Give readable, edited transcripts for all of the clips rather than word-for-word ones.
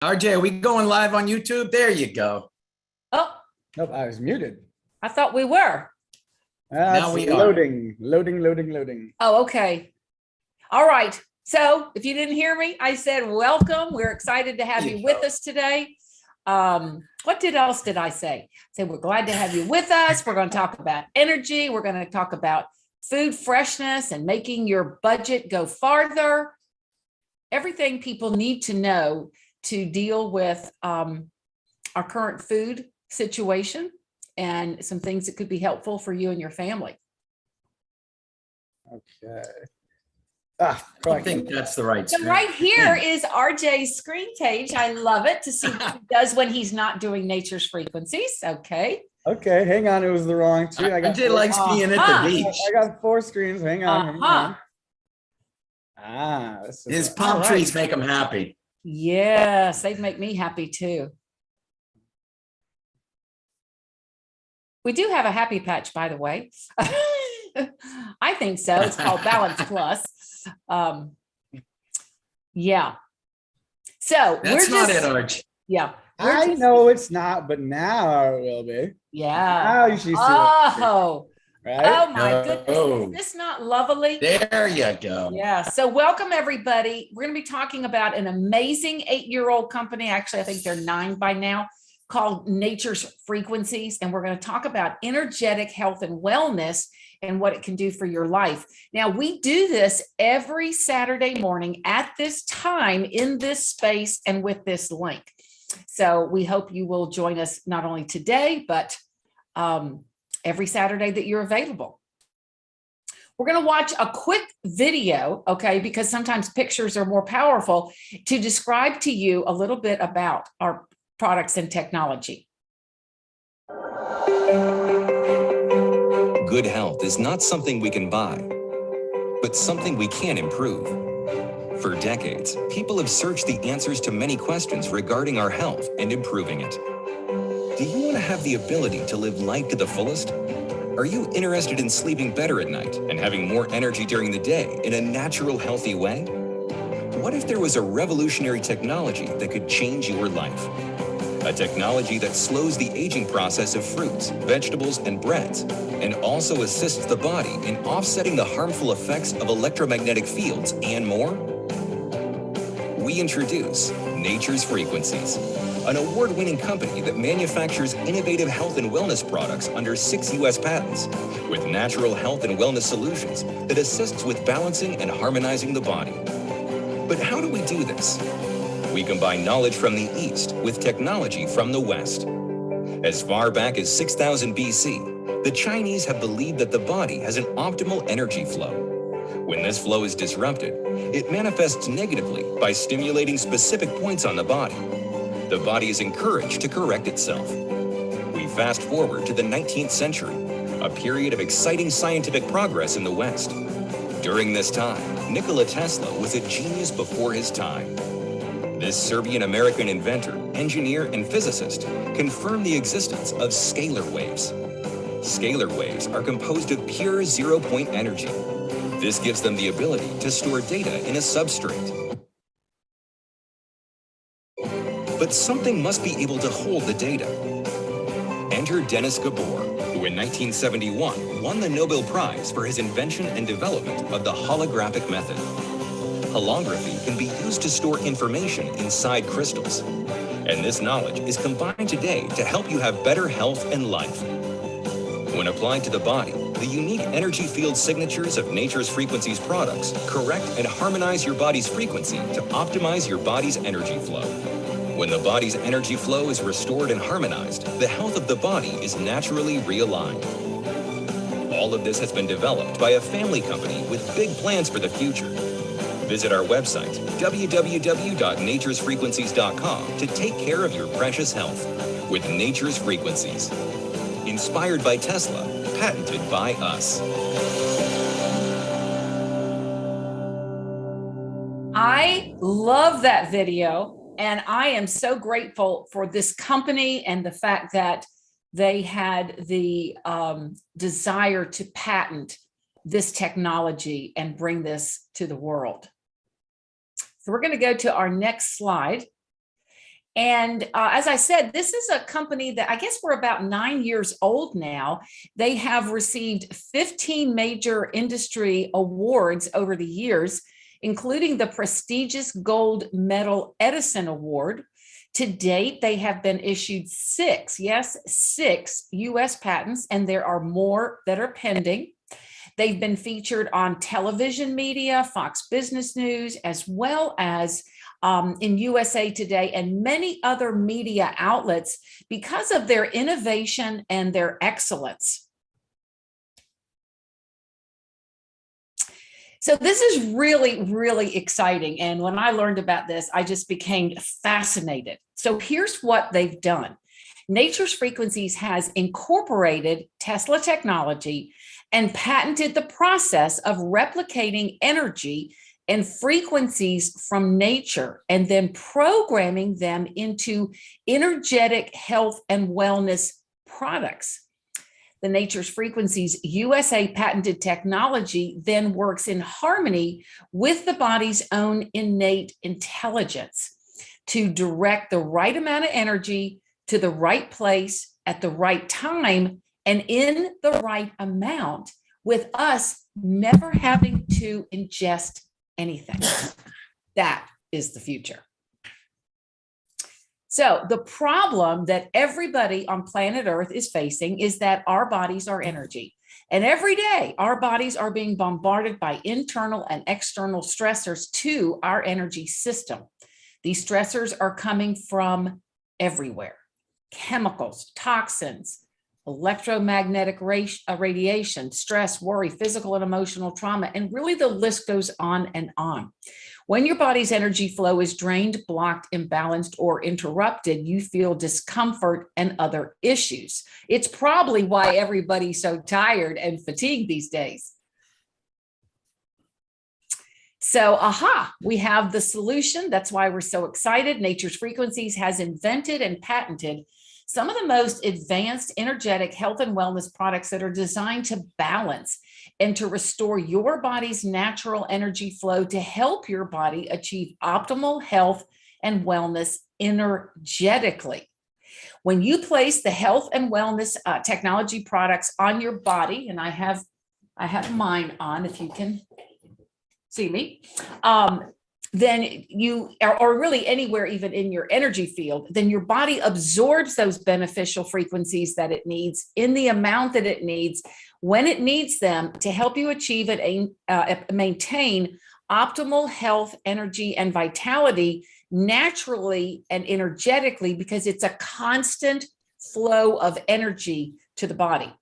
RJ, are we going live on YouTube? There you go. Oh, Nope, I was muted. I thought we were. Now we are. Loading. Oh, okay. All right. So if you didn't hear me, I said, welcome. We're excited to have you with us today. What else did I say? We're glad to have you with us. We're going to talk about energy. We're going to talk about food freshness and making your budget go farther. Everything people need to know to deal with our current food situation and some things that could be helpful for you and your family. Okay. I think that's the right. So right here is RJ's screen page. I love it to see what he does when he's not doing Nature's Frequencies. Okay. Okay, hang on. It was the wrong two. RJ likes being at the beach. I got 4 screens. Hang on. This is His palm trees make him happy. Yes, they'd make me happy too. We do have a happy patch, by the way. I think so. It's called Balance Plus. Yeah. So that's not it, Arch. Yeah. I know it's not, but now it will be. Yeah. Now you should see right? Oh my goodness. Oh. Is this not lovely? There you go. Yeah. So welcome everybody. We're going to be talking about an amazing 8-year-old company. Actually, I think they're 9 by now, called Nature's Frequencies. And we're going to talk about energetic health and wellness and what it can do for your life. Now, we do this every Saturday morning at this time in this space and with this link. So we hope you will join us not only today, but every Saturday that you're available. We're going to watch a quick video, okay, because sometimes pictures are more powerful, to describe to you a little bit about our products and technology. Good health is not something we can buy, but something we can improve. For decades, people have searched the answers to many questions regarding our health and improving it. Do you want to have the ability to live life to the fullest? Are you interested in sleeping better at night and having more energy during the day in a natural, healthy way? What if there was a revolutionary technology that could change your life? A technology that slows the aging process of fruits, vegetables, and breads, and also assists the body in offsetting the harmful effects of electromagnetic fields and more? We introduce Nature's Frequencies, an award-winning company that manufactures innovative health and wellness products under 6 U.S. patents, with natural health and wellness solutions that assists with balancing and harmonizing the body. But how do we do this? We combine knowledge from the East with technology from the West. As far back as 6000 BC, the Chinese have believed that the body has an optimal energy flow. When this flow is disrupted, it manifests negatively by stimulating specific points on the body. The body is encouraged to correct itself. We fast forward to the 19th century, a period of exciting scientific progress in the West. During this time, Nikola Tesla was a genius before his time. This Serbian-American inventor, engineer, and physicist confirmed the existence of scalar waves. Scalar waves are composed of pure zero-point energy. This gives them the ability to store data in a substrate. But something must be able to hold the data. Enter Dennis Gabor, who in 1971 won the Nobel Prize for his invention and development of the holographic method. Holography can be used to store information inside crystals, and this knowledge is combined today to help you have better health and life. When applied to the body, the unique energy field signatures of Nature's Frequencies products correct and harmonize your body's frequency to optimize your body's energy flow. When the body's energy flow is restored and harmonized, the health of the body is naturally realigned. All of this has been developed by a family company with big plans for the future. Visit our website, www.naturesfrequencies.com, to take care of your precious health with Nature's Frequencies. Inspired by Tesla, patented by us. I love that video, and I am so grateful for this company and the fact that they had the desire to patent this technology and bring this to the world. So we're going to go to our next slide. And as I said, this is a company that I guess we're about 9 years old now. They have received 15 major industry awards over the years, including the prestigious Gold Medal Edison Award. To date, they have been issued 6 US patents, and there are more that are pending. They've been featured on television media, Fox Business News, as well as in USA Today and many other media outlets because of their innovation and their excellence. So this is really, really exciting. And when I learned about this, I just became fascinated. So here's what they've done. Nature's Frequencies has incorporated Tesla technology and patented the process of replicating energy and frequencies from nature and then programming them into energetic health and wellness products. The Nature's Frequencies USA patented technology then works in harmony with the body's own innate intelligence to direct the right amount of energy to the right place at the right time and in the right amount, with us never having to ingest anything. That is the future. So the problem that everybody on planet Earth is facing is that our bodies are energy. And every day, our bodies are being bombarded by internal and external stressors to our energy system. These stressors are coming from everywhere. Chemicals, toxins, electromagnetic radiation, stress, worry, physical and emotional trauma, and really the list goes on and on. When your body's energy flow is drained, blocked, imbalanced, or interrupted, you feel discomfort and other issues. It's probably why everybody's so tired and fatigued these days. So, we have the solution. That's why we're so excited. Nature's Frequencies has invented and patented some of the most advanced energetic health and wellness products that are designed to balance and to restore your body's natural energy flow to help your body achieve optimal health and wellness energetically. When you place the health and wellness technology products on your body, and I have mine on, if you can see me, then you, or really anywhere, even in your energy field, then your body absorbs those beneficial frequencies that it needs in the amount that it needs, when it needs them, to help you achieve and maintain optimal health, energy, and vitality naturally and energetically, because it's a constant flow of energy to the body.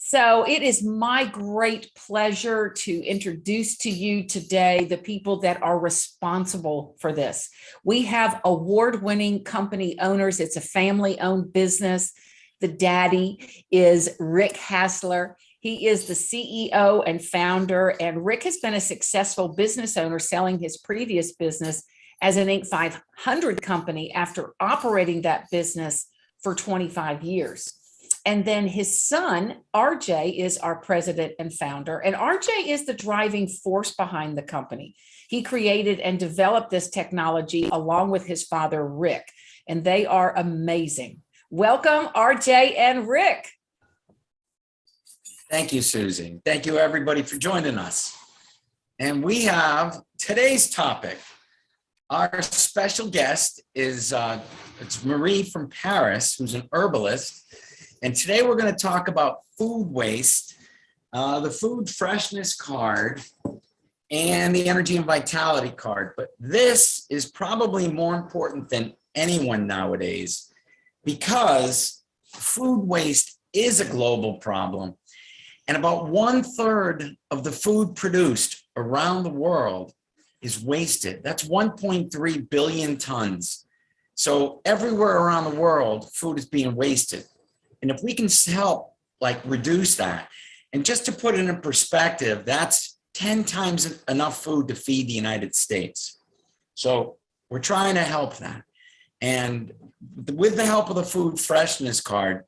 So it is my great pleasure to introduce to you today the people that are responsible for this. We have award-winning company owners. It's a family-owned business. The daddy is Rick Hassler. He is the CEO and founder, and Rick has been a successful business owner, selling his previous business as an Inc. 500 company after operating that business for 25 years. And then his son, RJ, is our president and founder. And RJ is the driving force behind the company. He created and developed this technology along with his father, Rick, and they are amazing. Welcome, RJ and Rick. Thank you, Susie. Thank you, everybody, for joining us. And we have today's topic. Our special guest is it's Marie from Paris, who's an herbalist. And today we're going to talk about food waste, the food freshness card, and the energy and vitality card. But this is probably more important than anyone nowadays, because food waste is a global problem. And about 1/3 of the food produced around the world is wasted. That's 1.3 billion tons. So everywhere around the world, food is being wasted. And if we can help reduce that, and just to put it in perspective, that's 10 times enough food to feed the United States. So we're trying to help that. And with the help of the food freshness card,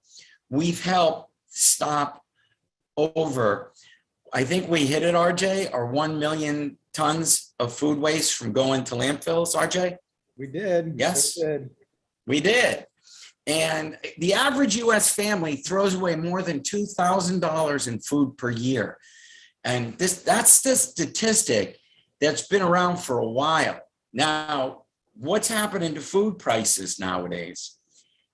we've helped stop over, I think we hit it, RJ, our 1 million tons of food waste from going to landfills, RJ? We did. Yes. We did. We did. And the average US family throws away more than $2,000 in food per year. And that's the statistic that's been around for a while. Now, what's happening to food prices nowadays?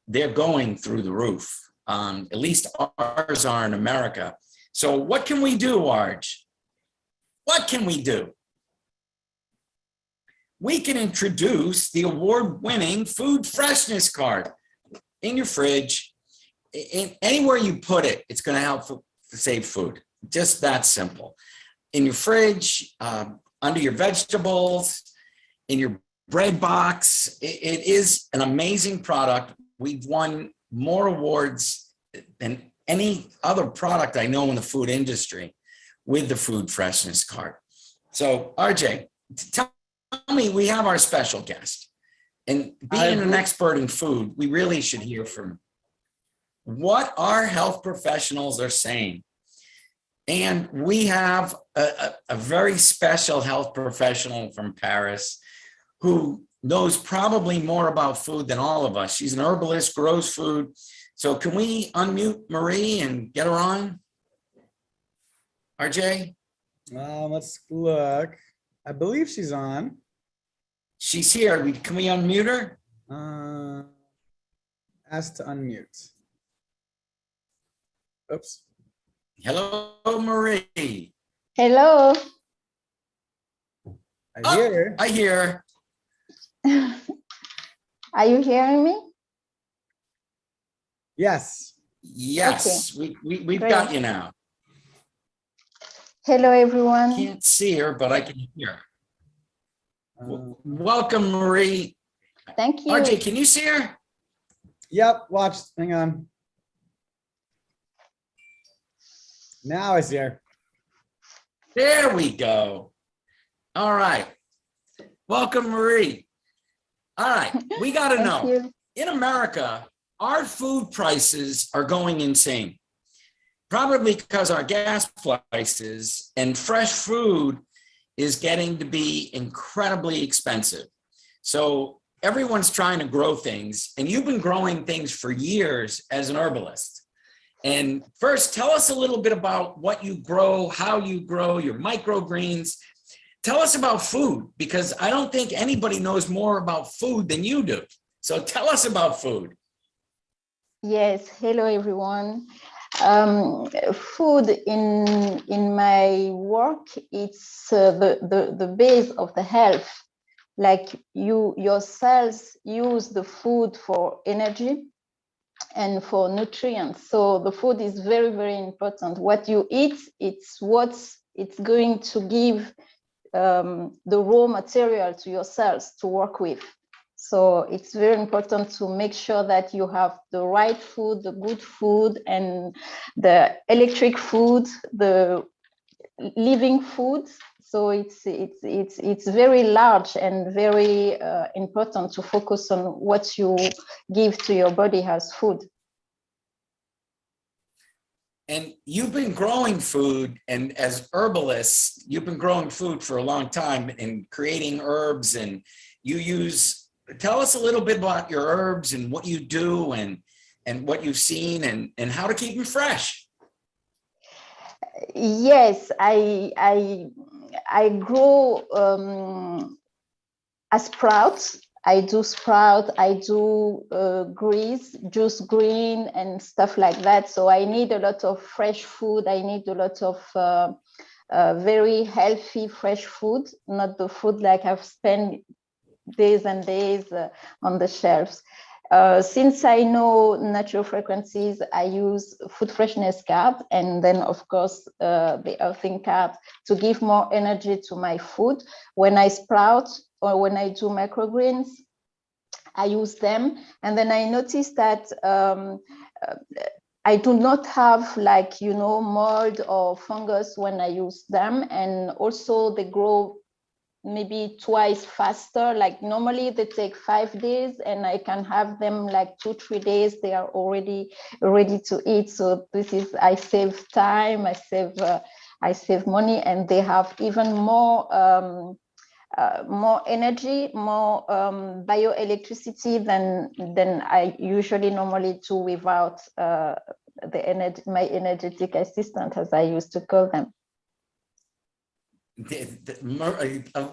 They're going through the roof. At least ours are in America. So what can we do, Arj? What can we do? We can introduce the award-winning food freshness card in your fridge. Anywhere you put it, it's going to help to save food. Just that simple. In your fridge, under your vegetables, in your bread box. It is an amazing product. We've won more awards than any other product I know in the food industry with the food freshness card. So RJ, tell me, we have our special guest, and being an expert in food, we really should hear from what our health professionals are saying. And we have a very special health professional from Paris who knows probably more about food than all of us. She's an herbalist, grows food. So can we unmute Marie and get her on? RJ? Let's look. I believe she's on. She's here. Can we unmute her? Ask to unmute. Oops. Hello, Marie. Hello. I hear her. I hear. Are you hearing me? Yes. Yes, we've Great. got you now. Hello, everyone. Can't see her, but I can hear her. Uh, Welcome, Marie. Thank you. RJ, can you see her? Yep. Watch. Hang on. Now I see her. There we go. All right. Welcome, Marie. All right. We got to Thank know, you. in America, our food prices are going insane. Probably because our gas prices and fresh food is getting to be incredibly expensive. So everyone's trying to grow things, and you've been growing things for years as an herbalist. And first, tell us a little bit about what you grow, how you grow your microgreens. Tell us about food, because I don't think anybody knows more about food than you do. So tell us about food. Yes. Hello, everyone. Food in my work, it's the base of the health. Like your cells use the food for energy and for nutrients. So the food is very, very important. What you eat, it's going to give the raw material to your cells to work with. So it's very important to make sure that you have the right food, the good food, and the electric food, the living food. So it's very large and very important to focus on what you give to your body as food. And you've been growing food, and as herbalists, you've been growing food for a long time and creating herbs, and tell us a little bit about your herbs and what you do and what you've seen and how to keep them fresh. Yes, I grow a sprout. I do sprout, I do juice green and stuff like that. So I need a lot of fresh food. I need a lot of very healthy, fresh food, not the food like I've spent days and days on the shelves. Since I know natural frequencies, I use food freshness card, and then of course the earthing card to give more energy to my food. When I sprout or when I do microgreens, I use them, and then I noticed that I do not have mold or fungus when I use them, and also they grow maybe twice faster. Like normally they take 5 days, and I can have them like 2-3 days. They are already ready to eat. So I save time, I save money, and they have even more energy, more bioelectricity than I usually normally do without my energetic assistant, as I used to call them.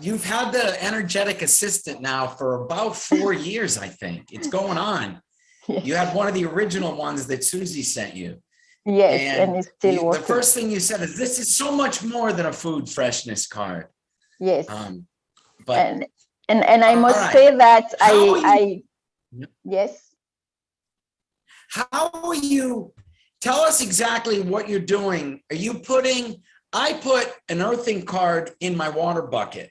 You've had the energetic assistant now for about 4 years, I think. It's going on. Yes. You had one of the original ones that Susie sent you. Yes, and it's still working. The first thing you said is, this is so much more than a food freshness card. Yes. But and I must say that yes. How are you? Tell us exactly what you're doing. Are you I put an earthing card in my water bucket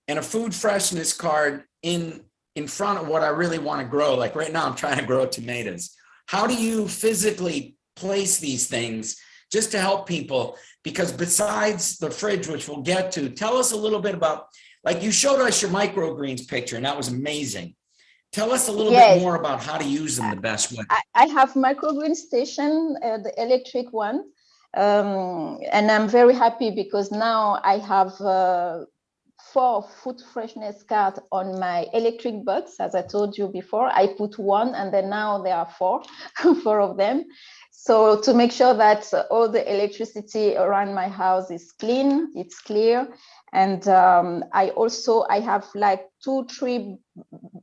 and a food freshness card in front of what I really want to grow. Like right now, I'm trying to grow tomatoes. How do you physically place these things just to help people? Because besides the fridge, which we'll get to, tell us a little bit about, like you showed us your microgreens picture, and that was amazing. Tell us a little bit more about how to use them the best way. I have microgreen station, the electric one. And I'm very happy because now I have 4 food freshness cards on my electric box. As I told you before, I put 1 and then now there are 4, 4 of them. So to make sure that all the electricity around my house is clean, it's clear. And I have like 2-3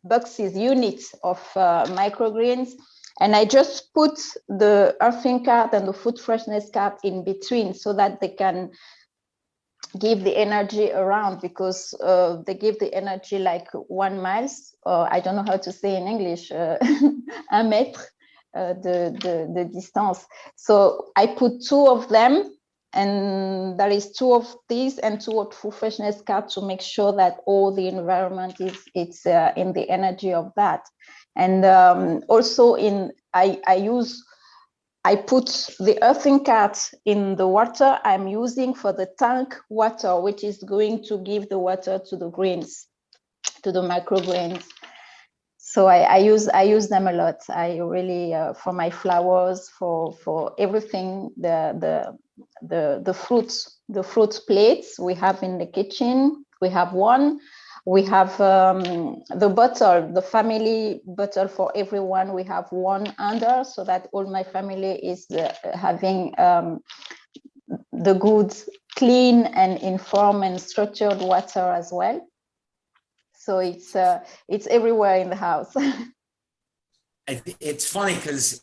boxes, units of microgreens. And I just put the earthing card and the food freshness card in between so that they can give the energy around, because they give the energy like 1 mile, or I don't know how to say in English, 1 mètre, the distance. So I put 2 of them, and there is 2 of these and 2 of food freshness cards to make sure that all the environment is in the energy of that. And also I put the earthing card in the water I'm using for the tank water, which is going to give the water to the greens, to the microgreens. So I use them a lot. I really for my flowers, for everything, the fruit plates we have in the kitchen. We have 1. We have the bottle, the family bottle for everyone. We have 1 under, so that all my family is having the good, clean and informed and structured water as well. So it's everywhere in the house. It's funny because,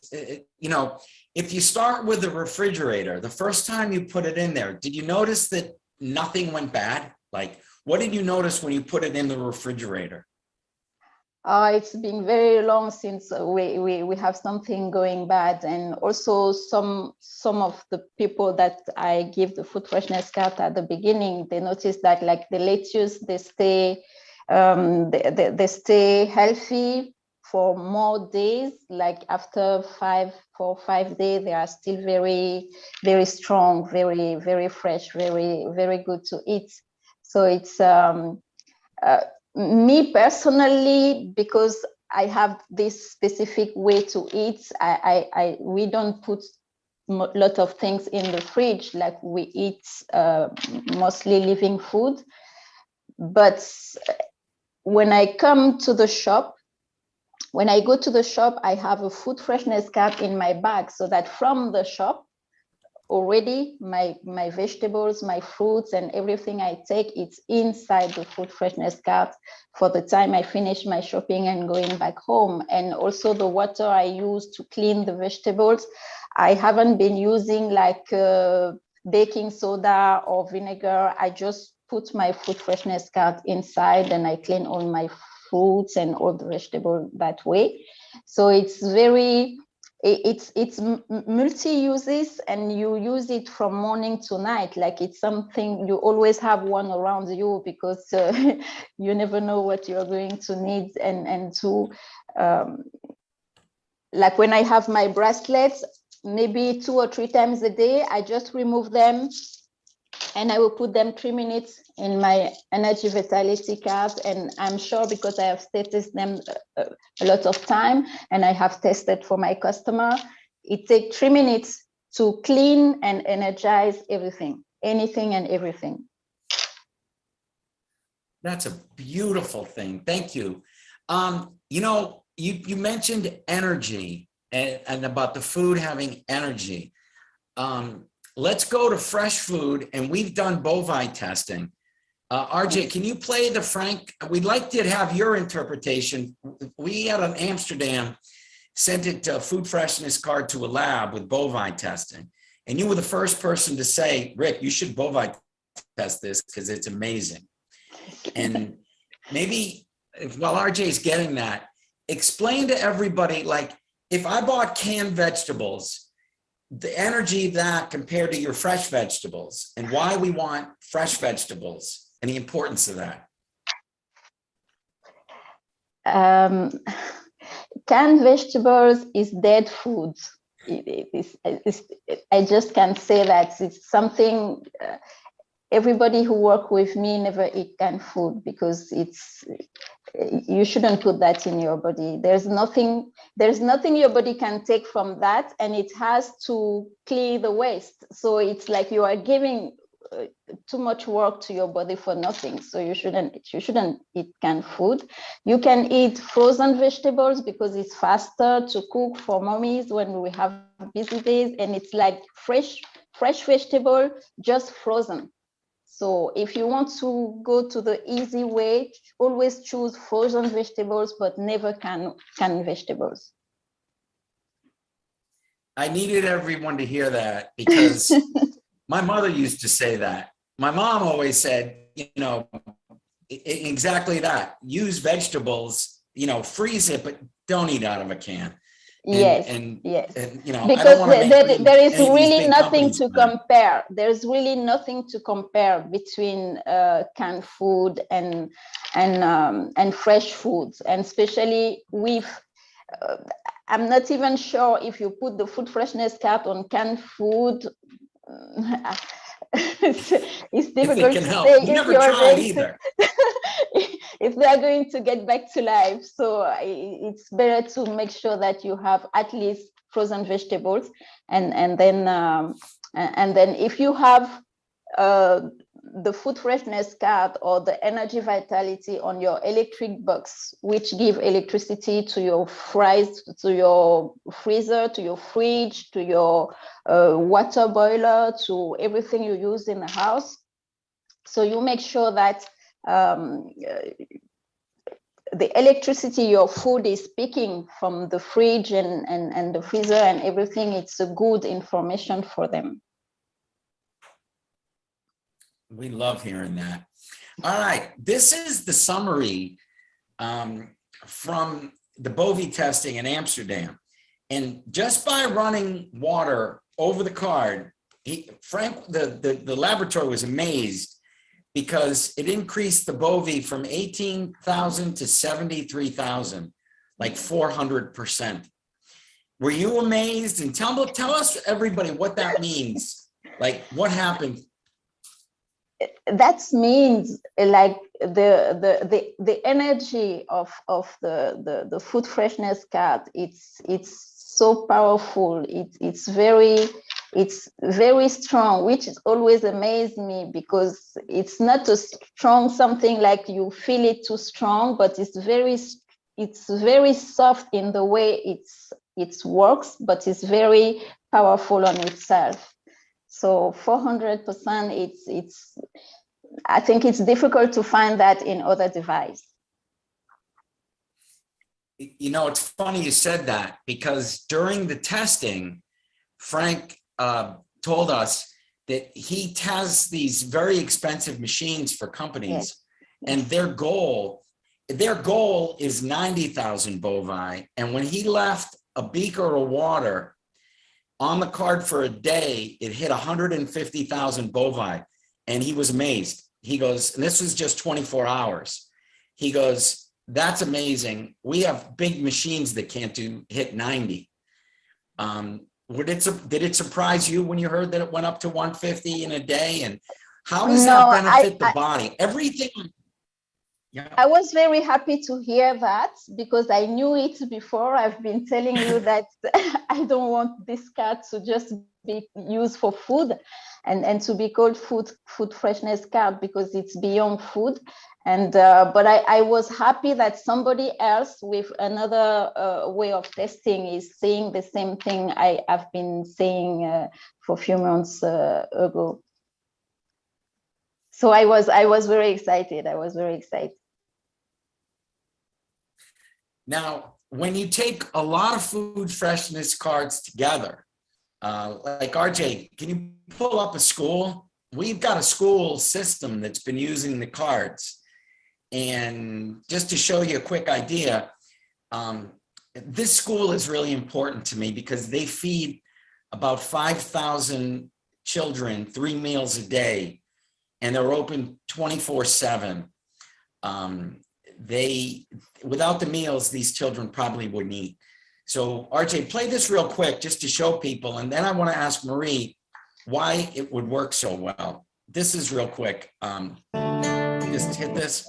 if you start with the refrigerator, the first time you put it in there, did you notice that nothing went bad? Like, what did you notice when you put it in the refrigerator? It's been very long since we have something going bad, and also some of the people that I give the food freshness card at the beginning, they notice that like the lettuce, they stay healthy for more days. Like after 4 or 5 days, they are still very, very strong, very, very fresh, very, very good to eat. So it's me personally, because I have this specific way to eat. We don't put a lot of things in the fridge, like we eat mostly living food. But when I go to the shop, I have a food freshness card in my bag, so that from the shop, already my vegetables, my fruits and everything I take, it's inside the food freshness card for the time I finish my shopping and going back home. And also the water I use to clean the vegetables, I haven't been using like baking soda or vinegar. I just put my food freshness card inside and I clean all my fruits and all the vegetables that way. So it's multi-uses, and you use it from morning to night. Like it's something you always have one around you, because you never know what you're going to need. And to like when I have my bracelets, maybe 2 or 3 times a day, I just remove them and I will put them 3 minutes in my energy vitality card. And I'm sure, because I have tested them a lot of time and I have tested for my customer, it takes 3 minutes to clean and energize everything. anything and everything. That's a beautiful thing. Thank you. You know, you mentioned energy and about the food having energy. Let's go to fresh food, and we've done bovine testing. RJ, can you play the Frank? We'd like to have your interpretation. We out of Amsterdam sent it to a food freshness card to a lab with bovine testing. And you were the first person to say, Rick, you should bovine test this because it's amazing. And maybe while RJ is getting that, explain to everybody, like if I bought canned vegetables, the energy of that compared to your fresh vegetables and why we want fresh vegetables and the importance of that. Canned vegetables is dead food. I just can't say that. It's something everybody who work with me never eat canned food because you shouldn't put that in your body. There's nothing your body can take from that, and it has to clear the waste. So it's like you are giving too much work to your body for nothing. So you shouldn't eat canned food. You can eat frozen vegetables because it's faster to cook for mommies when we have busy days, and it's like fresh vegetable just frozen. So if you want to go to the easy way, always choose frozen vegetables, but never canned vegetables. I needed everyone to hear that because my mother used to say that. My mom always said, you know, exactly that. Use vegetables, you know, freeze it, but don't eat out of a can. Yes, and you know, because there is any of these really big nothing companies to compare. There's really nothing to compare between canned food and fresh foods, and especially with. I'm not even sure if you put the food freshness card on canned food. It's difficult to help. say We if never you're tried going either. if they are going to get back to life. So it's better to make sure that you have at least frozen vegetables, and then if you have the food freshness card or the energy vitality on your electric box, which give electricity to your fries, to your freezer, to your fridge, to your water boiler, to everything you use in the house. So you make sure that the electricity your food is picking from the fridge and the freezer and everything, it's a good information for them. We love hearing that. All right, this is the summary from the bovine testing in Amsterdam. And just by running water over the card, Frank, the laboratory was amazed because it increased the bovine from 18,000 to 73,000, like 400%. Were you amazed? And tell us, everybody, what that means. Like, what happened? That means like the energy of the food freshness card. It's so powerful. It's very strong, which is always amazed me because it's not a strong something like you feel it too strong, but it's very soft in the way it works, but it's very powerful on itself. So 400%, it's I think it's difficult to find that in other devices. You know, it's funny you said that because during the testing, Frank told us that he has these very expensive machines for companies, yes. And their goal is 90,000 bovine. And when he left a beaker of water on the card for a day, it hit 150,000 bovine. And he was amazed. He goes, and this was just 24 hours. He goes, that's amazing. We have big machines that can't hit 90. Did it surprise you when you heard that it went up to 150 in a day? And how does that benefit the body? Everything. Yeah. I was very happy to hear that because I knew it before. I've been telling you that I don't want this card to just be used for food. and to be called food freshness card because it's beyond food. And but I was happy that somebody else with another way of testing is saying the same thing I have been saying for a few months ago. So I was very excited. I was very excited. Now, when you take a lot of food freshness cards together, like RJ, can you pull up a school? We've got a school system that's been using the cards. And just to show you a quick idea, this school is really important to me because they feed about 5,000 children 3 meals a day, and they're open 24/7. Without the meals, these children probably wouldn't eat. So RJ, play this real quick just to show people. And then I want to ask Marie why it would work so well. This is real quick. Just hit this.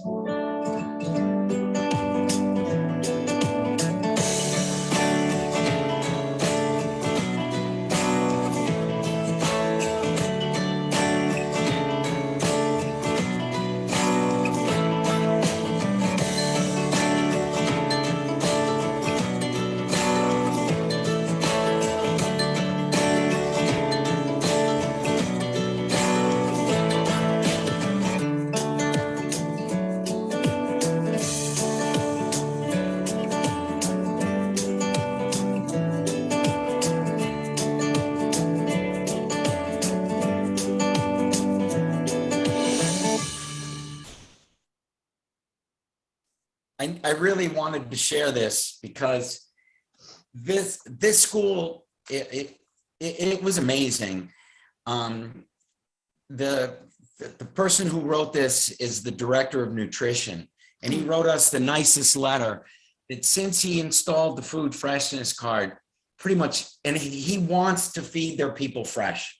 I really wanted to share this because this school, it was amazing. The person who wrote this is the director of nutrition, and he wrote us the nicest letter that since he installed the food freshness card, pretty much, and he wants to feed their people fresh.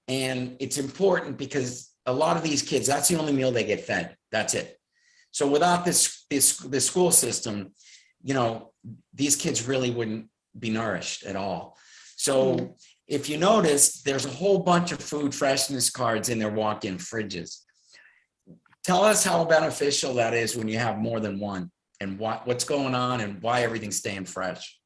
And it's important because a lot of these kids, that's the only meal they get fed. That's it. So without this school system, you know, these kids really wouldn't be nourished at all. So if you notice, there's a whole bunch of food freshness cards in their walk-in fridges. Tell us how beneficial that is when you have more than one, and what's going on and why everything's staying fresh.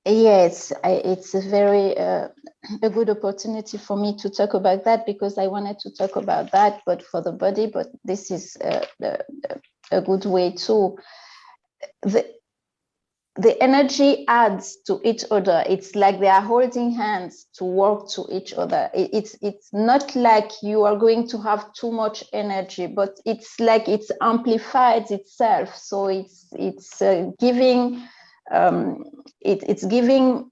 Yes, it's a very a good opportunity for me to talk about that because I wanted to talk about that, but for the body. But this is a good way too. The energy adds to each other. It's like they are holding hands to work to each other. It's not like you are going to have too much energy, but it's like it's amplified itself. So it's giving. It's giving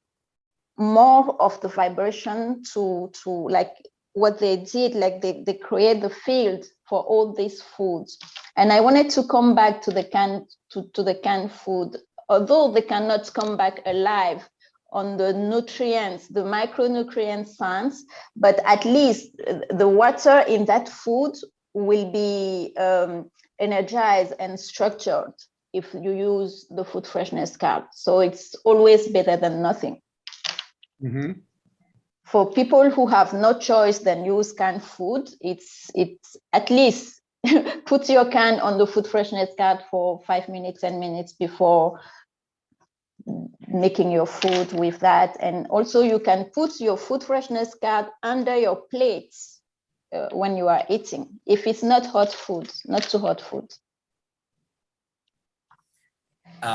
more of the vibration to like what they did, like they create the field for all these foods. And I wanted to come back to the canned food, although they cannot come back alive on the nutrients, the micronutrient sense, but at least the water in that food will be energized and structured if you use the food freshness card. So it's always better than nothing. Mm-hmm. For people who have no choice than use canned food, it's at least put your can on the food freshness card for 5 minutes, 10 minutes before making your food with that. And also you can put your food freshness card under your plates when you are eating, if it's not hot food, not too hot food.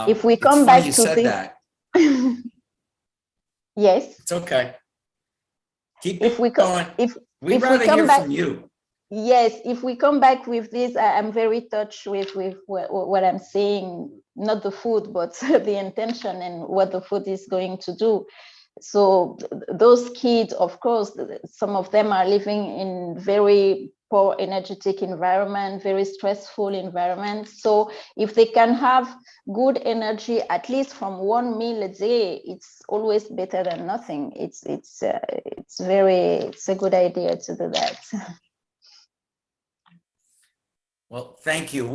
If we come back to this, that. yes, it's okay. Keep if we going. We'd if rather we come hear back from you. Yes, if we come back with this, I'm very touched with what I'm saying, not the food, but the intention and what the food is going to do. So those kids, of course, some of them are living in very poor energetic environment, very stressful environment. So if they can have good energy, at least from one meal a day, it's always better than nothing. It's a good idea to do that. Well, thank you.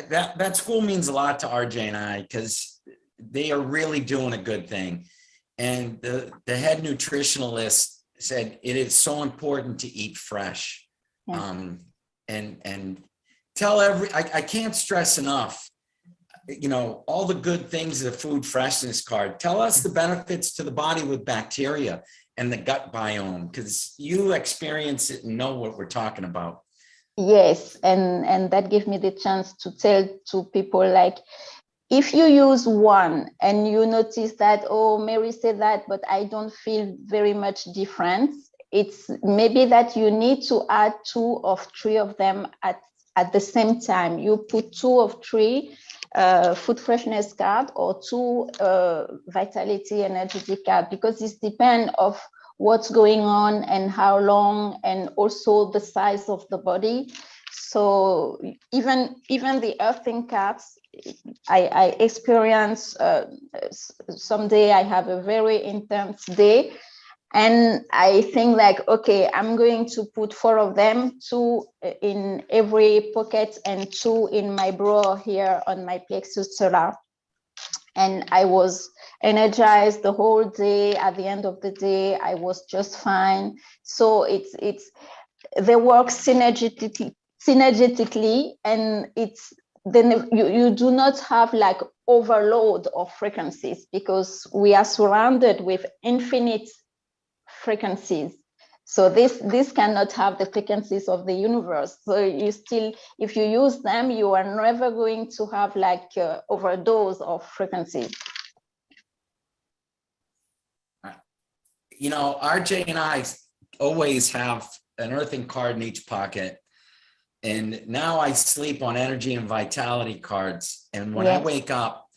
That school means a lot to RJ and I because they are really doing a good thing. And the head nutritionalist said it is so important to eat fresh. Yeah. And tell I can't stress enough, all the good things of the food freshness card. Tell us the benefits to the body with bacteria and the gut biome, because you experience it and know what we're talking about. Yes, and that gave me the chance to tell to people, like, if you use one and you notice that, oh, Mary said that, but I don't feel very much difference, it's maybe that you need to add 2 or 3 of them at the same time. You put 2 or 3 food freshness card or 2 vitality energetic card, because it depends of what's going on and how long, and also the size of the body. So even the earthing cards, I experience someday I have a very intense day, and I think like, okay, I'm going to put 4 of them, 2 in every pocket and 2 in my bra here on my plexus solar. And I was energized the whole day. At the end of the day, I was just fine. So they work synergetically, and it's then you do not have like overload of frequencies, because we are surrounded with infinite frequencies. So this cannot have the frequencies of the universe. So you still, if you use them, you are never going to have like overdose of frequencies. RJ and I always have an earthing card in each pocket. And now I sleep on energy and vitality cards. And when I wake up,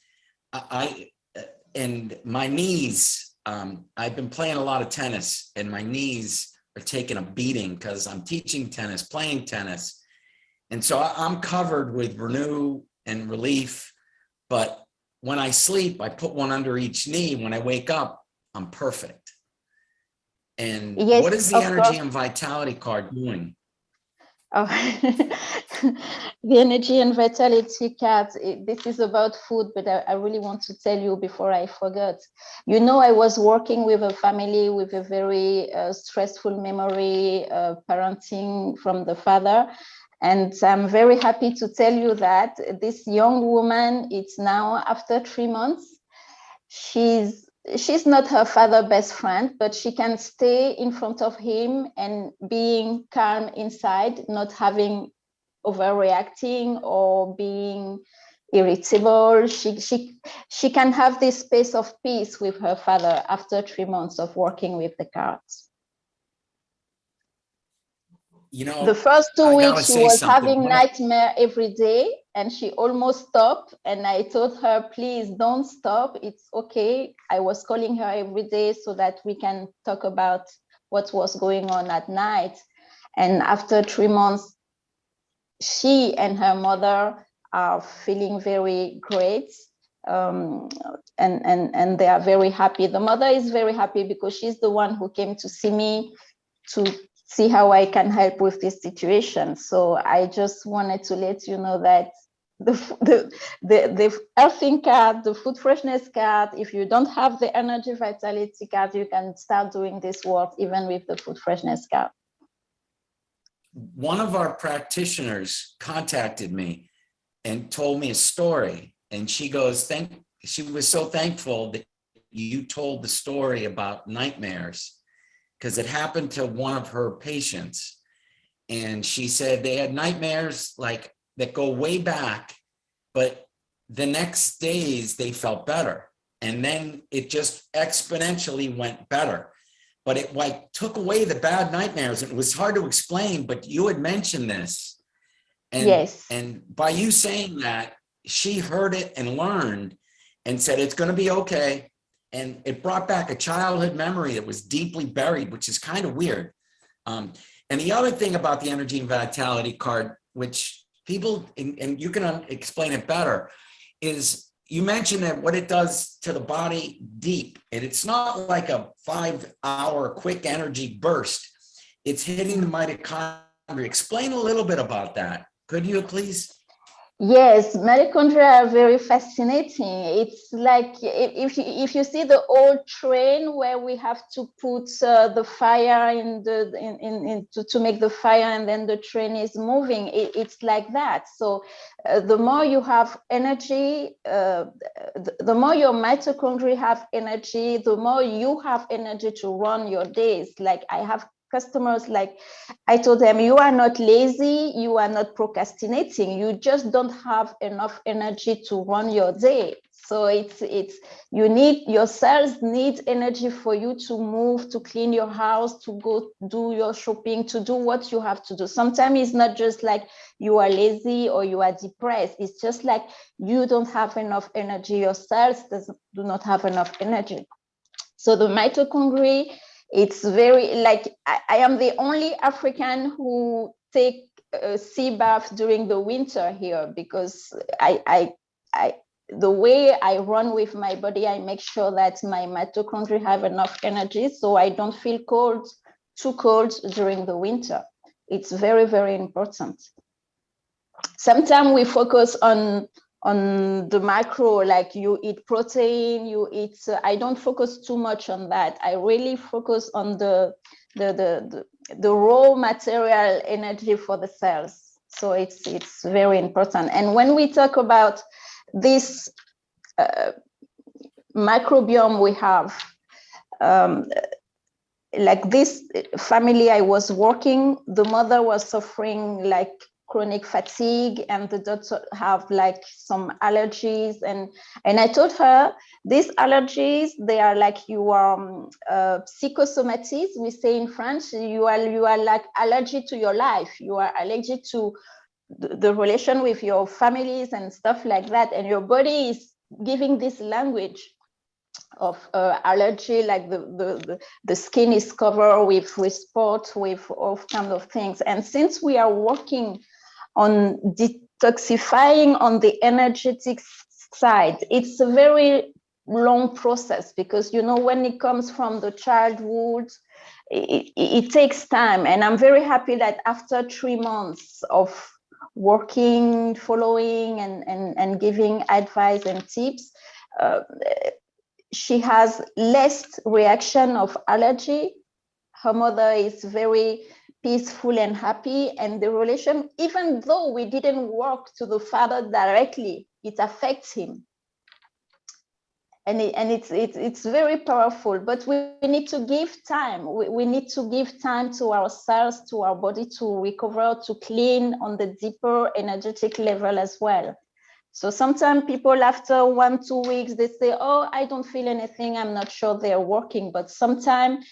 and my knees, I've been playing a lot of tennis, and my knees are taking a beating because I'm teaching tennis, playing tennis. And so I'm covered with Renew and Relief. But when I sleep, I put one under each knee. When I wake up, I'm perfect. And yes, what is the energy and vitality card doing? Oh, the energy and vitality cards, this is about food, but I really want to tell you before I forget. I was working with a family with a very stressful memory, parenting from the father. And I'm very happy to tell you that this young woman, it's now after 3 months, she's not her father's best friend, but she can stay in front of him and being calm inside, not having overreacting or being irritable. She can have this space of peace with her father after 3 months of working with the cards. The first 2 weeks she was having nightmare every day, and she almost stopped. And I told her, please don't stop. It's okay. I was calling her every day so that we can talk about what was going on at night. And after 3 months, she and her mother are feeling very great. And they are very happy. The mother is very happy because she's the one who came to see me to see how I can help with this situation. So I just wanted to let you know that the earthing card, the food freshness card, if you don't have the energy vitality card, you can start doing this work even with the food freshness card. One of our practitioners contacted me and told me a story, and she goes, she was so thankful that you told the story about nightmares, because it happened to one of her patients. And she said they had nightmares like that go way back, but the next days they felt better. And then it just exponentially went better. But it like took away the bad nightmares. It was hard to explain, but you had mentioned this. And, yes. And by you saying that, she heard it and learned and said, it's going to be okay. And it brought back a childhood memory that was deeply buried, which is kind of weird. And the other thing about the energy and vitality card, which people, and you can explain it better, is you mentioned that what it does to the body deep, and it's not like a 5-hour quick energy burst. It's hitting the mitochondria. Explain a little bit about that. Could you please? Yes, mitochondria are very fascinating. It's like if you see the old train where we have to put the fire to make the fire, and then the train is moving. It's like that. So the more you have energy, the more your mitochondria have energy, the more you have energy to run your days. Like I have customers, like I told them, you are not lazy, you are not procrastinating, you just don't have enough energy to run your day. So it's you need, your cells need energy for you to move, to clean your house, to go do your shopping, to do what you have to do. Sometimes it's not just like you are lazy or you are depressed, it's just like you don't have enough energy, your cells do not have enough energy. So the mitochondria, it's very like I am the only African who take a sea bath during the winter here, because I the way I run with my body, I make sure that my mitochondria have enough energy, so I don't feel cold, too cold during the winter. It's very, very important. Sometimes we focus on the macro, like you eat protein, you eat, I don't focus too much on that. I really focus on the raw material energy for the cells. So it's very important. And when we talk about this microbiome we have, like this family I was working, the mother was suffering like chronic fatigue, and the daughter have like some allergies, and I told her, these allergies, they are like your psychosomatis, we say in French. You are like allergic to your life, you are allergic to the relation with your families and stuff like that, and your body is giving this language of allergy, like the skin is covered with spots, with all kind of things. And since we are working on detoxifying on the energetic side, it's a very long process, because you know, when it comes from the childhood, it takes time. And I'm very happy that after 3 months of working, following, and giving advice and tips, she has less reaction of allergy. Her mother is very peaceful and happy, and the relation, even though we didn't work to the father directly, it affects him. And it's very powerful, but we need to give time. We need to give time to ourselves, to our body, to recover, to clean on the deeper energetic level as well. So sometimes people, after 1-2 weeks, they say, oh, I don't feel anything, I'm not sure they're working. But sometimes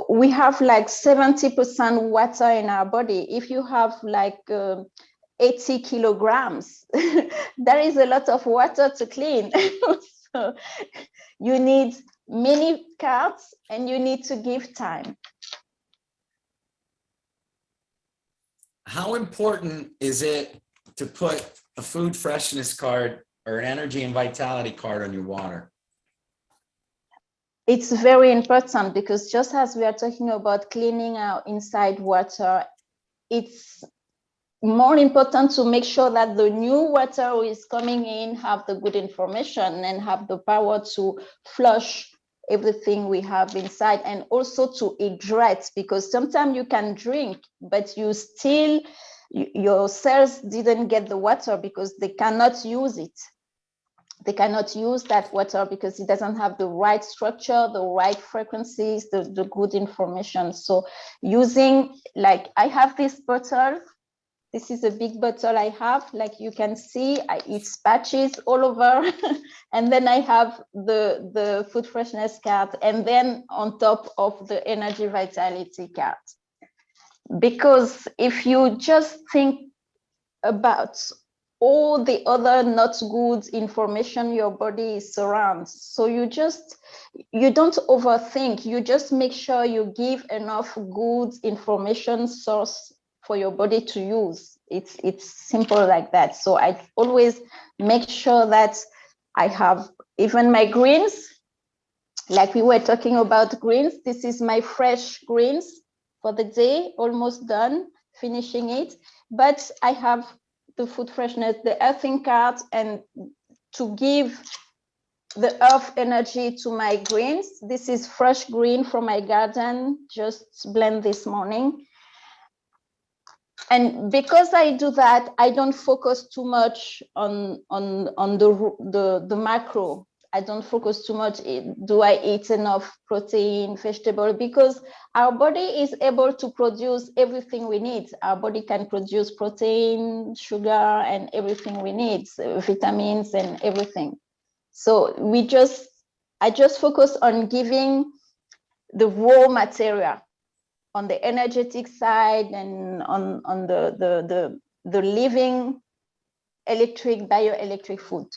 we have like 70% water in our body. If you have like 80 kilograms, there is a lot of water to clean. So you need many cards, and you need to give time. How important is it to put a food freshness card or an energy and vitality card on your water? It's very important, because just as we are talking about cleaning our inside water, it's more important to make sure that the new water who is coming in have the good information and have the power to flush everything we have inside, and also to hydrate, because sometimes you can drink, but you still, your cells didn't get the water because they cannot use it. They cannot use that water because it doesn't have the right structure, the right frequencies, the good information. So using, like I have this bottle, this is a big bottle I have, like you can see, it's patches all over. And then I have the food freshness card, and then on top of the energy vitality card. Because if you just think about all the other not good information your body surrounds, so you don't overthink, you just make sure you give enough good information source for your body to use. It's simple like that. So I always make sure that I have even my greens, like we were talking about greens. This is my fresh greens for the day, almost done finishing it, but I have the food freshness, the earthing card, and to give the earth energy to my greens. This is fresh green from my garden, just blend this morning. And because I do that, I don't focus too much on the macro. I don't focus too much. Do I eat enough protein, vegetable? Because our body is able to produce everything we need. Our body can produce protein, sugar, and everything we need, vitamins and everything. So I just focus on giving the raw material on the energetic side and on the living bioelectric food.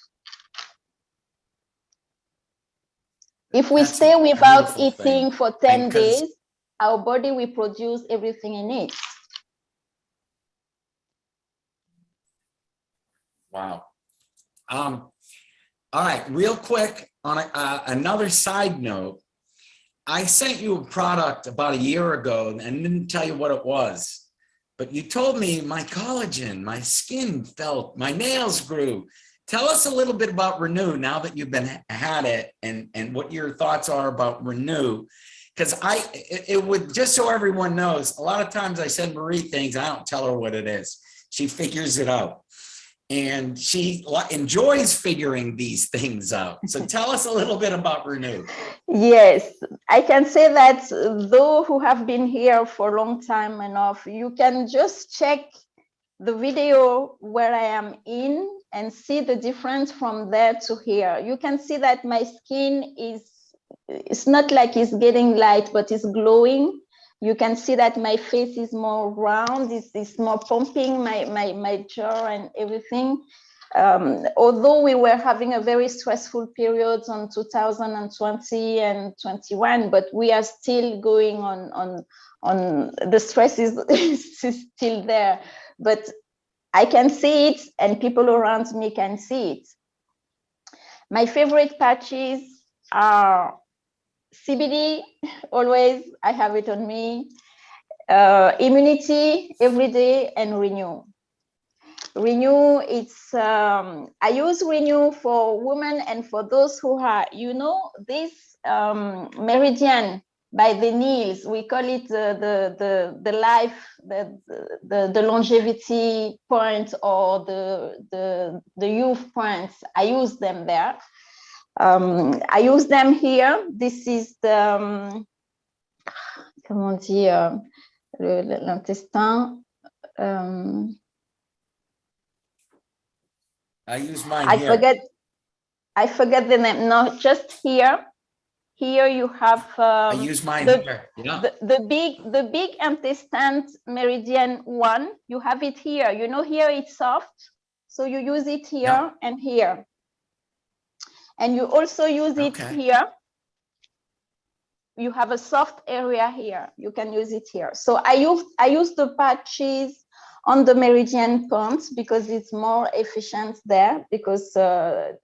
If we stay without eating for 10 days, our body will produce everything it needs. Wow. All right, real quick on another side note, I sent you a product about a year ago and didn't tell you what it was, but you told me my collagen, my skin felt, my nails grew. Tell us a little bit about Renew now that you've had it, and what your thoughts are about Renew. Because it would, just so everyone knows, a lot of times I send Marie things, I don't tell her what it is. She figures it out. And she enjoys figuring these things out. So tell us a little bit about Renew. Yes, I can say that those who have been here for a long time enough, you can just check the video where I am in and see the difference from there to here. You can see that my skin it's not like it's getting light, but it's glowing. You can see that my face is more round, it's more pumping, my jaw and everything. Although we were having a very stressful period on 2020 and 21, but we are still going on the stress is still there. But I can see it and people around me can see it. My favorite patches are CBD, always, I have it on me. Immunity every day, and Renew. Renew, I use Renew for women and for those who are, this meridian by the knees, we call it the life, the longevity point, or the youth points. I use them there. I use them here. This is the, comment on dit, l'intestin. I use mine here. I forget the name. No, just here. Here you have. I use mine here. Yeah. The big intestine meridian 1. You have it here. Here it's soft, so you use it here and here. And you also use it here. You have a soft area here. You can use it here. So I use the patches on the meridian points because it's more efficient there, because there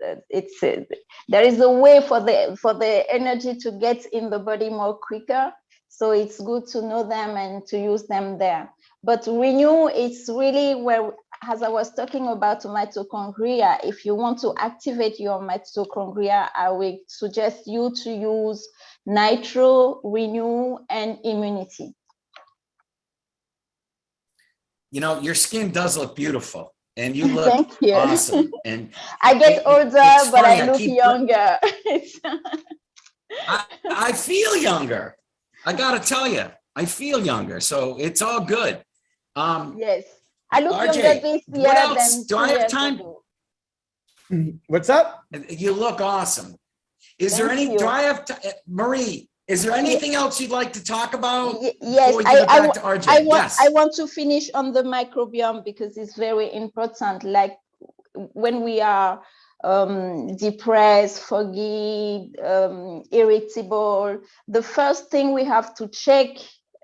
is a way for the energy to get in the body more quicker. So it's good to know them and to use them there. But Renew, it's really where, as I was talking about mitochondria, if you want to activate your mitochondria, I will suggest you to use Nitro, Renew, and Immunity. Your skin does look beautiful, and you look Thank you. awesome. And I get older, but I look younger. I feel younger. I gotta tell you, I feel younger. So it's all good. Yes, I look RJ, younger this year. what else? Than Do I have time? What's up? You look awesome. Is there any? You. Do I have Marie? Is there anything else you'd like to talk about? Yes, I want to finish on the microbiome because it's very important. Like when we are depressed, foggy, irritable, the first thing we have to check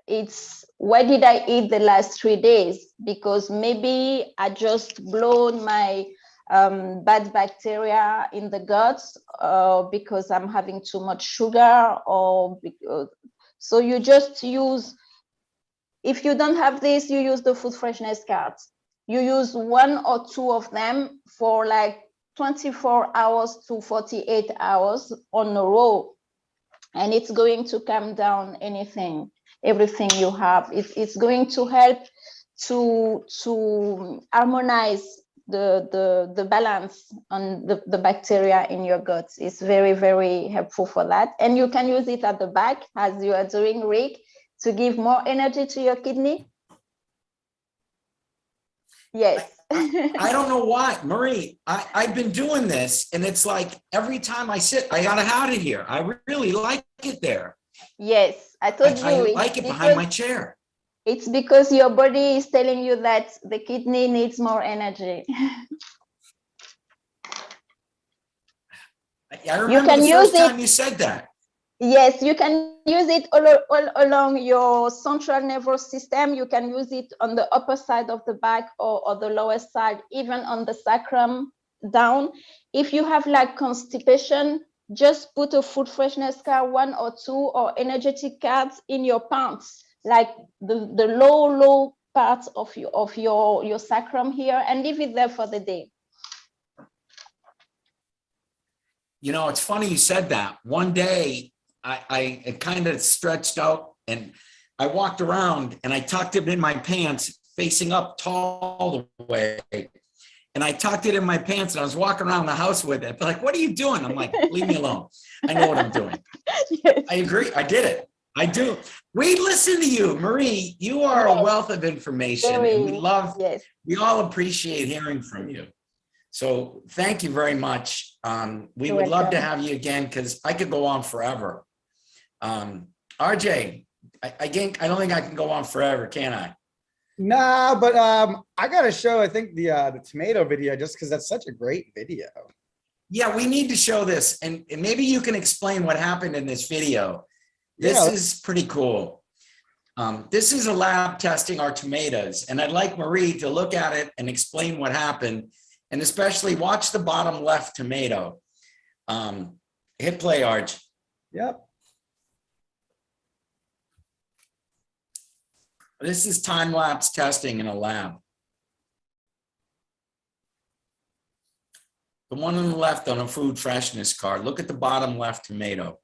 is, what did I eat the last 3 days? Because maybe I just blown my bad bacteria in the guts, because I'm having too much sugar, or so you just use, if you don't have this, you use the food freshness cards. you use 1 or 2 of them for like 24 hours to 48 hours on a row, and it's going to calm down everything you have. It's going to help to harmonize the balance on the bacteria in your guts. It's very, very helpful for that. And you can use it at the back, as you are doing, Rick, to give more energy to your kidney. Yes. I don't know why, Marie, I've been doing this, and it's like every time I sit, I gotta have it here. I really like it there. Yes, I told you. I like it behind my chair. It's because your body is telling you that the kidney needs more energy. I remember the first time you said that. Yes, you can use it all along your central nervous system. You can use it on the upper side of the back or the lower side, even on the sacrum down. If you have like constipation, just put a food freshness card, 1 or 2, or energetic cards in your pants, like the low part of your sacrum here, and leave it there for the day. You know, it's funny you said that. One day I kind of stretched out and I walked around and I tucked it in my pants facing up tall the way. And I tucked it in my pants and I was walking around the house with it. They're like, what are you doing? I'm like, leave me alone. I know what I'm doing. Yes. I agree. I did it. I do. We listen to you, Marie. You are a wealth of information. And we all appreciate hearing from you. So thank you very much. We would love to have you again, because I could go on forever. RJ, I don't think I can go on forever, can I? Nah, but I gotta show, I think, the tomato video, just because that's such a great video. Yeah, we need to show this, and maybe you can explain what happened in this video. This is pretty cool. This is a lab testing our tomatoes, and I'd like Marie to look at it and explain what happened, and especially watch the bottom left tomato. Hit play, Arch. Yep. This is time-lapse testing in a lab. The one on the left on a food freshness card. Look at the bottom left tomato.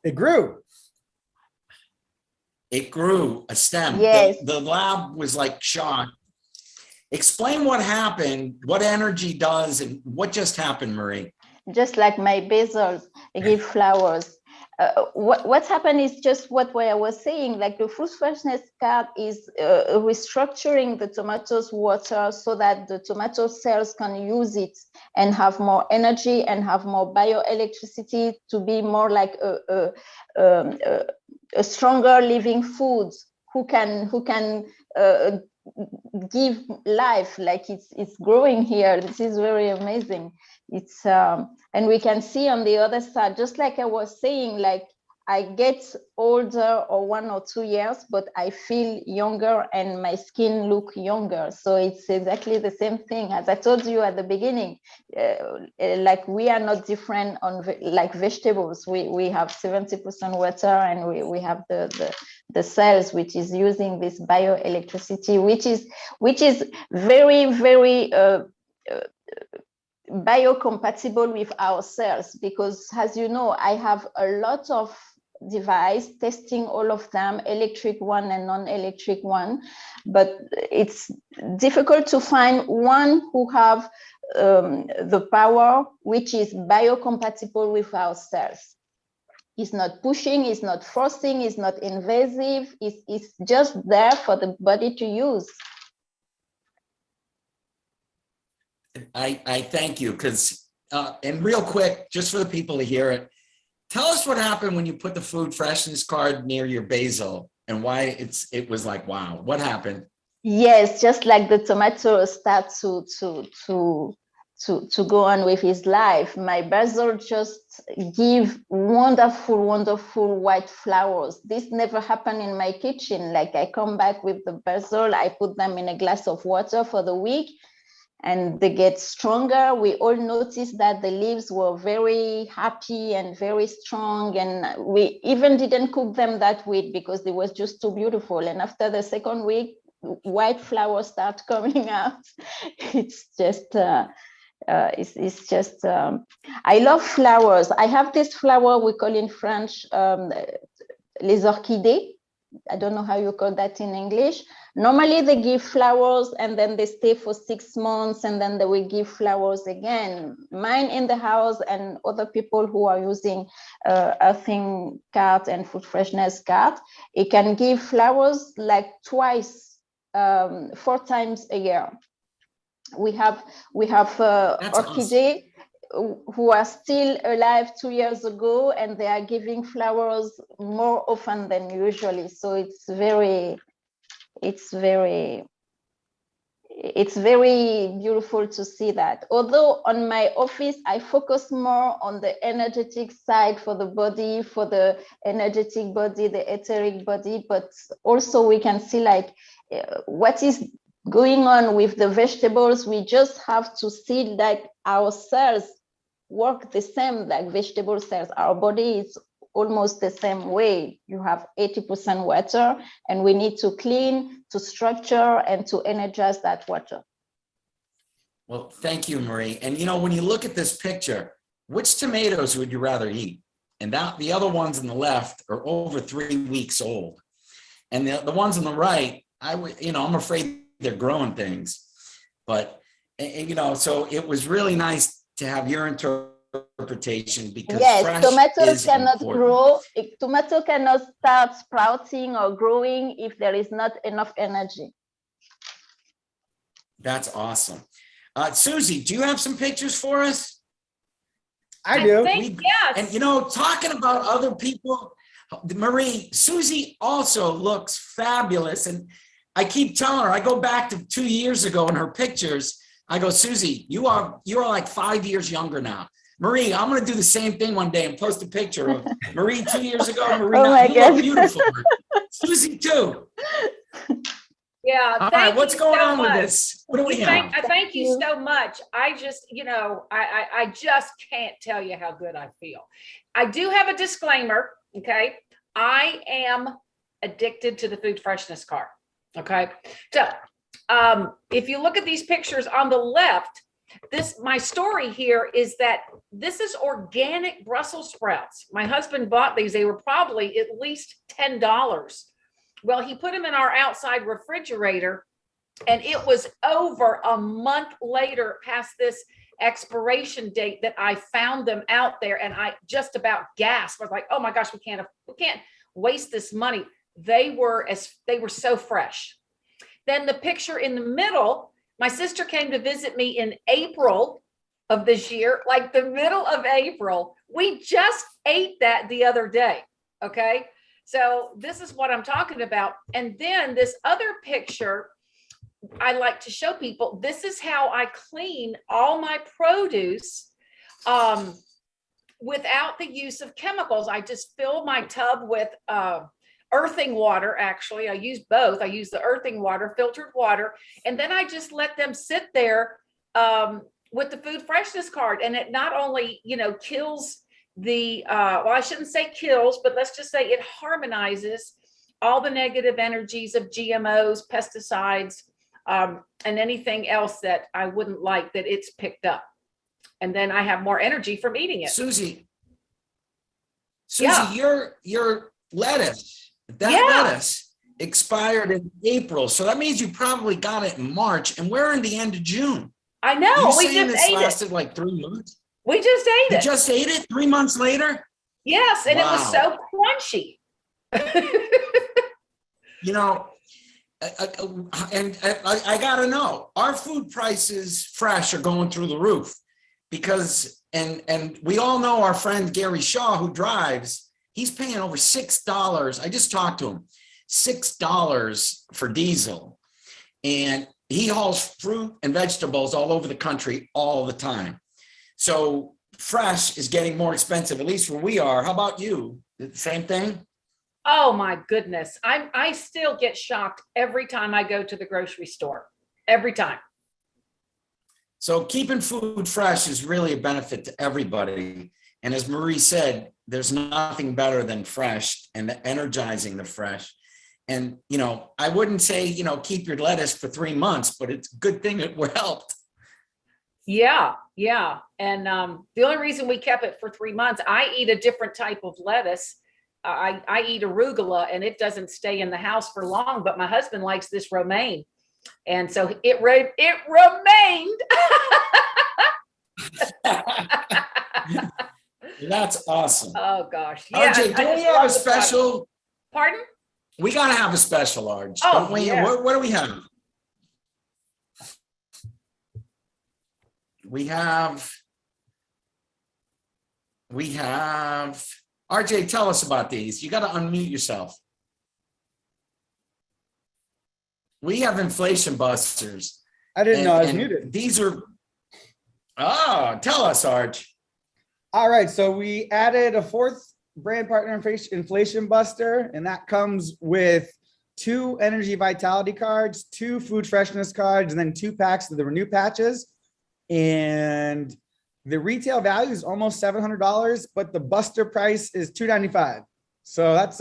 It grew. It grew a stem. Yes. The lab was like shocked. Explain what happened, what energy does, and what just happened, Marie. Just like my basils give flowers. What's happened is just what I was saying, like the food freshness card is restructuring the tomatoes water so that the tomato cells can use it and have more energy and have more bioelectricity to be more like a stronger living food who can give life, like it's growing here. This is very amazing. It's and we can see on the other side, just like I was saying, like I get older or 1 or 2 years, but I feel younger and my skin look younger. So it's exactly the same thing as I told you at the beginning. Like we are not different on like vegetables. We have 70% water, and we have the cells which is using this bioelectricity, which is very, very biocompatible with our cells, because as you know, I have a lot of device testing all of them, electric one and non-electric one, but it's difficult to find one who have the power which is biocompatible with our cells. It's not pushing, it's not forcing, it's not invasive, it's just there for the body to use. I thank you, because and real quick, just for the people to hear it, tell us what happened when you put the food freshness card near your basil and why it was like, wow, what happened? Yes, just like the tomato start to go on with his life, my basil just give wonderful white flowers. This never happened in my kitchen. Like I come back with the basil, I put them in a glass of water for the week, and they get stronger. We all noticed that the leaves were very happy and very strong, and we even didn't cook them that week because it was just too beautiful. And after the second week, white flowers start coming out. It's just I love flowers. I have this flower we call in French les orchidées. I don't know how you call that in English. Normally they give flowers and then they stay for 6 months and then they will give flowers again. Mine in the house and other people who are using earthing cart and food freshness cart, it can give flowers like twice, 4 times a year. We have orchidea who are still alive 2 years ago, and they are giving flowers more often than usually. So it's very beautiful to see that. Although on my office, I focus more on the energetic side for the body, for the energetic body, the etheric body, but also we can see like what is going on with the vegetables. We just have to see like our cells work the same like vegetable cells. Our body is almost the same way. You have 80% water, and we need to clean, to structure, and to energize that water. Well, thank you, Marie. And you know, when you look at this picture, which tomatoes would you rather eat? And that the other ones on the left are over 3 weeks old. And the ones on the right, I'm afraid they're growing things. But, so it was really nice to have your interpretation, because fresh tomatoes cannot important. grow. Tomato cannot start sprouting or growing if there is not enough energy. That's awesome. Susie, do you have some pictures for us? I do. Yes. And talking about other people, Marie, Susie also looks fabulous. And I keep telling her, I go back to 2 years ago in her pictures. I go, Susie, you are like 5 years younger now. Marie, I'm going to do the same thing one day and post a picture of Marie 2 years ago. Marie, oh my you God. look beautiful. Susie too. Yeah. All right, what's going on with this? What do we have? I thank you so much. I just, I just can't tell you how good I feel. I do have a disclaimer. Okay. I am addicted to the food freshness cart. Okay. So if you look at these pictures on the left, my story here is that this is organic Brussels sprouts. My husband bought these. They were probably at least $10. Well, he put them in our outside refrigerator, and it was over a month later past this expiration date that I found them out there, and I just about gasped. I was like, oh my gosh, we can't waste this money. They were so fresh. Then the picture in the middle, my sister came to visit me in April of this year, like the middle of April. We just ate that the other day. Okay. So this is what I'm talking about. And then this other picture, I like to show people, this is how I clean all my produce without the use of chemicals. I just fill my tub with earthing water. Actually, I use both. I use the earthing water, filtered water, and then I just let them sit there with the food freshness card. And it not only, kills the, well, I shouldn't say kills, but let's just say it harmonizes all the negative energies of GMOs, pesticides, and anything else that I wouldn't like that it's picked up. And then I have more energy from eating it. Susie, Yeah. your lettuce, lettuce expired in April. So that means you probably got it in March, and we're in the end of June. I know. You We saying just this ate lasted it. like 3 months? We just ate You it. just ate it 3 months later? Yes, and Wow. it was so crunchy. I gotta know, our food prices fresh are going through the roof because, and we all know our friend Gary Shaw, who drives, he's paying over $6. I just talked to him, $6 for diesel. And he hauls fruit and vegetables all over the country all the time. So fresh is getting more expensive, at least where we are. How about you? The same thing? Oh my goodness. I still get shocked every time I go to the grocery store. Every time. So keeping food fresh is really a benefit to everybody. And as Marie said, there's nothing better than fresh and energizing the fresh. And, I wouldn't say, keep your lettuce for 3 months, but it's a good thing it helped. Yeah. And the only reason we kept it for 3 months, I eat a different type of lettuce. I eat arugula, and it doesn't stay in the house for long, but my husband likes this romaine. And so it remained. That's awesome. Oh gosh. Yeah, RJ, do we have a special? Pardon? We got to have a special, RJ. Oh, don't we? yeah. What do we have? We have, RJ, tell us about these. You got to unmute yourself. We have inflation busters. I didn't know I was And muted. These are, tell us, Arch. All right, so we added a fourth brand partner inflation buster, and that comes with 2 energy vitality cards, 2 food freshness cards, and then 2 packs of the renew patches. And the retail value is almost $700, but the buster price is $295. So that's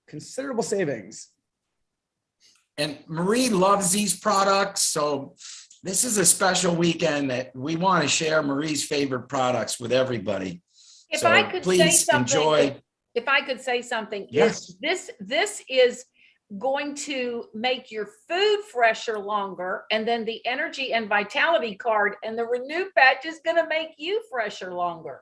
considerable savings. And Marie loves these products. So this is a special weekend that we want to share Marie's favorite products with everybody. If So I could please say something, enjoy. if I could say something, Yes. this is going to make your food fresher longer, and then the energy and vitality card and the renew patch is going to make you fresher longer.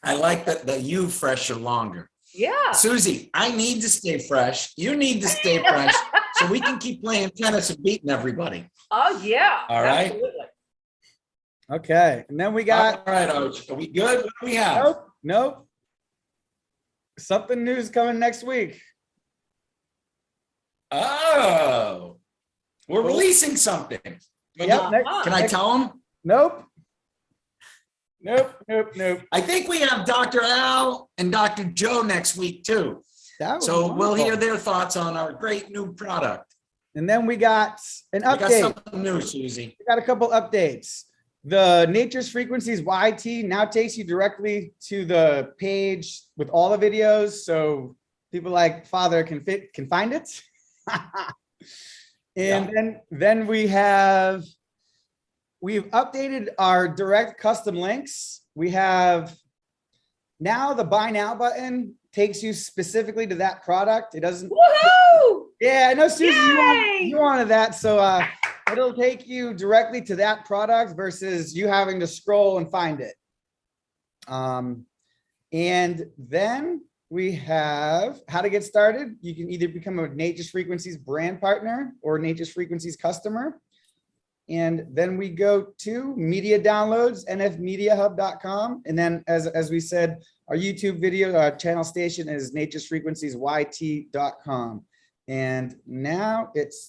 I like the you fresher longer. Yeah. Susie, I need to stay fresh. You need to stay fresh so we can keep playing tennis and beating everybody. Oh yeah. All right. Absolutely. Okay, and then we got All right, Arch. Are we good? What do we have? nope. Something new is coming next week. Oh, we're releasing something. Yep. Can I tell them? Nope. I think we have Dr. Al and Dr. Joe next week too. That was So we'll hear wonderful. their thoughts on our great new product. And then we got an We got update. something new, Susie. We got a couple updates. The Nature's Frequencies YT now takes you directly to the page with all the videos, so people like Father can find it. And then we've updated our direct custom links. We have now the buy now button takes you specifically to that product. It doesn't. Woohoo! Yeah, I know, Susie, Yay! you wanted that. So it'll take you directly to that product versus you having to scroll and find it. And then we have how to get started. You can either become a Nature's Frequencies brand partner or Nature's Frequencies customer. And then we go to media downloads, nfmediahub.com. And then as we said, our YouTube video, our channel station is Nature's Frequencies YT.com. And now it's